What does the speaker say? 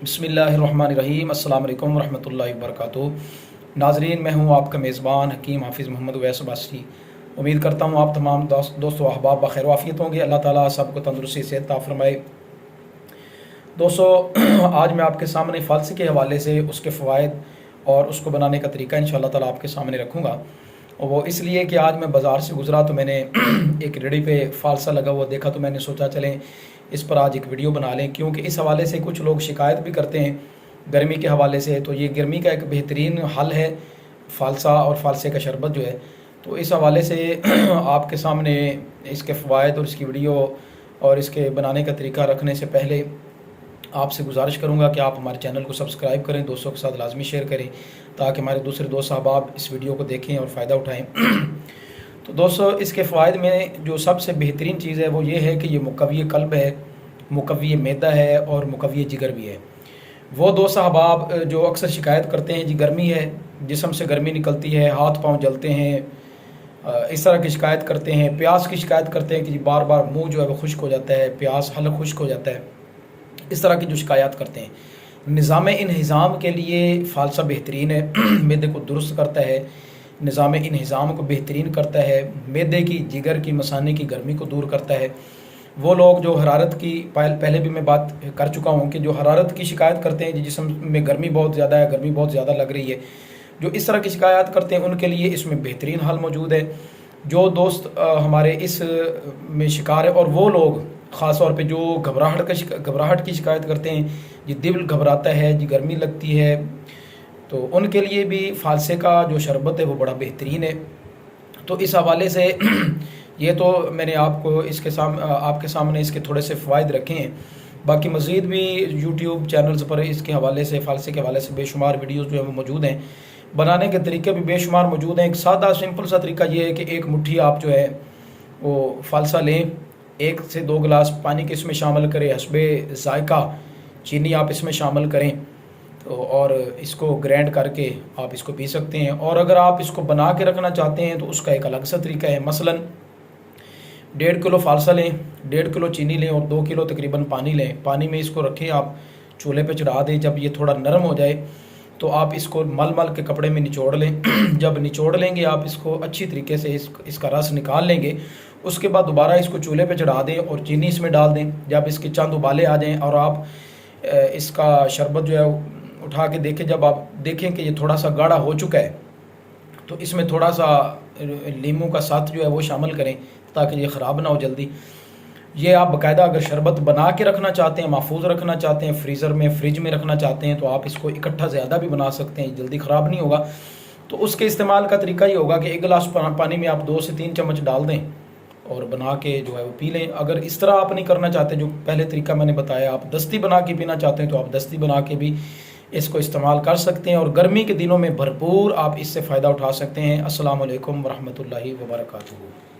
बिस्मिल्लाहिर्रहमानिर्रहीम। अस्सलाम वालेकुम रहमतुल्लाहि वबरकातुहू। नाजरीन, मैं हूँ आपका मेज़बान हकीम हाफिज़ मोहम्मद उवैस अब्बासी। उम्मीद करता हूँ आप तमाम दोस्तों अहबाब बखैर वाफ़ियत होंगे। अल्लाह ताला सबको तंदुरुस्ती सेहत अता फरमाए। दोस्तों, आज मैं आपके सामने फ़ालसे के हवाले से उसके फ़वाइद और उसको बनाने का तरीका इंशाअल्लाह ताला आपके सामने रखूँगा। और वो इसलिए कि आज मैं बाज़ार से गुज़रा तो मैंने एक रेडी पे फ़ालसा लगा हुआ देखा, तो मैंने सोचा चलें इस पर आज एक वीडियो बना लें, क्योंकि इस हवाले से कुछ लोग शिकायत भी करते हैं गर्मी के हवाले से। तो ये गर्मी का एक बेहतरीन हल है फ़ालसा और फ़ालसे का शरबत जो है। तो इस हवाले से आपके सामने इसके फ़वाइद और इसकी वीडियो और इसके बनाने का तरीका रखने से पहले आपसे गुजारिश करूंगा कि आप हमारे चैनल को सब्सक्राइब करें, दोस्तों के साथ लाजमी शेयर करें ताकि हमारे दूसरे दोस्त अहबाब इस वीडियो को देखें और फ़ायदा उठाएं। तो दोस्तों, इसके फ़ायद में जो सबसे बेहतरीन चीज़ है वो ये है कि ये मुकव्वी क़ल्ब है, मुकव्वी मैदा है और मुकव्वी जिगर भी है। वो दोस्त अहबाब जो अक्सर शिकायत करते हैं जी गर्मी है, जिस्म से गर्मी निकलती है, हाथ पाँव जलते हैं, इस तरह की शिकायत करते हैं, प्यास की शिकायत करते हैं कि जी बार बार मुँह जो है वो खुश्क हो जाता है, प्यास हलक खुश्क हो जाता है, इस तरह की जो शिकायत करते हैं। निज़ाम इन्हिज़ाम के लिए फ़ालसा बेहतरीन है। मैदे को दुरुस्त करता है, निज़ाम इन्हिज़ाम को बेहतरीन करता है, मैदे की जिगर की मसाने की गर्मी को दूर करता है। वो लोग जो हरारत की पहले भी मैं बात कर चुका हूँ कि जो हरारत की शिकायत करते हैं, जिस्म में गर्मी बहुत ज़्यादा है, गर्मी बहुत ज़्यादा लग रही है, जो इस तरह की शिकायत करते हैं उनके लिए इसमें बेहतरीन हल मौजूद है। जो दोस्त हमारे इस में शिकार है और वो लोग ख़ास तौर पे जो घबराहट की शिकायत करते हैं, जी दिल घबराता है, जी गर्मी लगती है, तो उनके लिए भी फ़ालसे का जो शरबत है वो बड़ा बेहतरीन है। तो इस हवाले से ये तो मैंने आपके सामने इसके थोड़े से फ़वाइद रखे हैं। बाकी मज़ीद भी यूट्यूब चैनल्स पर इसके हवाले से फ़ालसे के हवाले से बेशुमार वीडियोज़ जो है वो मौजूद हैं। बनाने के तरीके भी बेशुमार मौजूद हैं। एक सादा सिंपल सा तरीका ये है कि एक मुट्ठी आप जो है वो फ़ालसा लें, 1 से 2 गिलास पानी के इसमें शामिल करें, हस्बे ज़ायक़ा चीनी आप इसमें शामिल करें, तो और इसको ग्राइंड करके आप इसको पी सकते हैं। और अगर आप इसको बना के रखना चाहते हैं तो उसका एक अलग सा तरीका है। मसलन 1.5 किलो फ़ालसा लें, 1.5 किलो चीनी लें और 2 किलो तकरीबन पानी लें। पानी में इसको रखें, आप चूल्हे पे चढ़ा दें। जब ये थोड़ा नरम हो जाए तो आप इसको मल के कपड़े में निचोड़ लें। जब निचोड़ लेंगे आप इसको अच्छी तरीके से इसका रस निकाल लेंगे। उसके बाद दोबारा इसको चूल्हे पे चढ़ा दें और चीनी इसमें डाल दें। जब इसके चंद उबाले आ जाएं और आप इसका शरबत जो है उठा के देखें, जब आप देखें कि ये थोड़ा सा गाढ़ा हो चुका है तो इसमें थोड़ा सा नींबू का साथ जो है वो शामिल करें ताकि ये ख़राब ना हो जल्दी। ये आप बाकायदा अगर शरबत बना के रखना चाहते हैं, महफूज रखना चाहते हैं, फ्रिज में रखना चाहते हैं, तो आप इसको इकट्ठा ज़्यादा भी बना सकते हैं, जल्दी ख़राब नहीं होगा। तो उसके इस्तेमाल का तरीका ये होगा कि 1 गिलास पानी में आप 2 से 3 चम्मच डाल दें और बना के जो है वो पी लें। अगर इस तरह आप नहीं करना चाहते, जो पहले तरीका मैंने बताया, आप दस्ती बना के पीना चाहते हैं तो आप दस्ती बना के भी इसको इस्तेमाल कर सकते हैं और गर्मी के दिनों में भरपूर आप इससे फ़ायदा उठा सकते हैं। अस्सलाम वालेकुम वरहमतुल्लाहि वबरकातुहू।